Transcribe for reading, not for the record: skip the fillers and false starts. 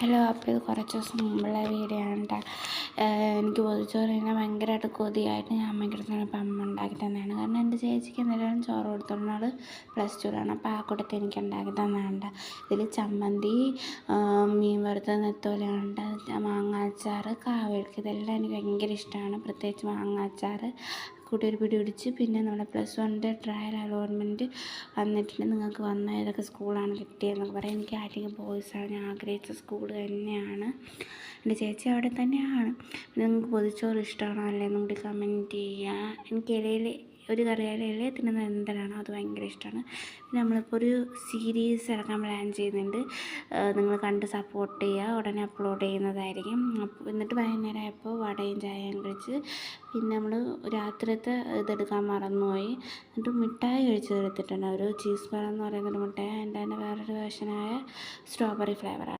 Hello, അപ്പോൾ ഇത് കുറച്ച് ദിവസം മുമ്പുള്ള വീഡിയോ ആണ് കേട്ടോ. എനിക്ക് പൊതിച്ചോറ് തന്നെ ഭയങ്കരമായിട്ട് കൊതിയായിട്ട് ഞാൻ അമ്മയ്ക്ക് അടുത്താണ് ഇപ്പം അമ്മ ഉണ്ടാക്കി തന്നെയാണ്. കാരണം എൻ്റെ ചേച്ചിക്ക് എന്തെങ്കിലും ചോറ് കൊടുത്തോണ്ടാൾ +2 അപ്പോൾ ആ കൂട്ടത്തിൽ എനിക്ക് ഉണ്ടാക്കി തന്നെയാണ്. ഇതിൽ ചമ്മന്തി, മീൻ വറുത്തത്, നെത്തോലിയുണ്ട്, മാങ്ങാച്ചാർ, കാവെഴുക്ക്, ഇതെല്ലാം എനിക്ക് ഭയങ്കര ഇഷ്ടമാണ്. പ്രത്യേകിച്ച് മാങ്ങാച്ചാർ കൂട്ടി ഒരു പിടി പിടിച്ച്. പിന്നെ നമ്മുടെ +1 ട്രയൽ അലോട്ട്മെൻറ്റ് വന്നിട്ടുണ്ട്. നിങ്ങൾക്ക് വന്ന ഏതൊക്കെ സ്കൂളാണ് കിട്ടിയതെന്നൊക്കെ പറയാം. എനിക്ക് ആറ്റിങ്ങൽ ബോയ്സാണ് ഞാൻ ആഗ്രഹിച്ച സ്കൂൾ തന്നെയാണ്. എൻ്റെ ചേച്ചി അവിടെ തന്നെയാണ്. നിങ്ങൾക്ക് പൊതിച്ചോറ് ഇഷ്ടമാണോ അല്ലേന്നും കൂടി കമൻറ്റ് ചെയ്യുക. എനിക്ക് ഇലയിൽ ഒരു കറിയായാലും ഇലയിൽ തിന്നുന്നത് എന്തിനാണോ അത് ഭയങ്കര ഇഷ്ടമാണ്. പിന്നെ നമ്മളിപ്പോൾ ഒരു സീരീസ് ഇറക്കാൻ പ്ലാൻ ചെയ്യുന്നുണ്ട്. നിങ്ങൾ കണ്ട് സപ്പോർട്ട് ചെയ്യുക. ഉടനെ അപ്ലോഡ് ചെയ്യുന്നതായിരിക്കും. എന്നിട്ട് വൈകുന്നേരം ആയപ്പോൾ വടയും ചായയും കഴിച്ച് പിന്നെ നമ്മൾ രാത്രിത്തെ ഇതെടുക്കാൻ മറന്നുപോയി. എന്നിട്ട് മിഠായി കഴിച്ച് എടുത്തിട്ടുണ്ട്. ഒരു ചീസ് ബർ എന്ന് പറയുന്നൊരു മിഠായി. അതിൻ്റെ തന്നെ വേറൊരു വേർഷനായ സ്ട്രോബെറി ഫ്ലേവറാണ്.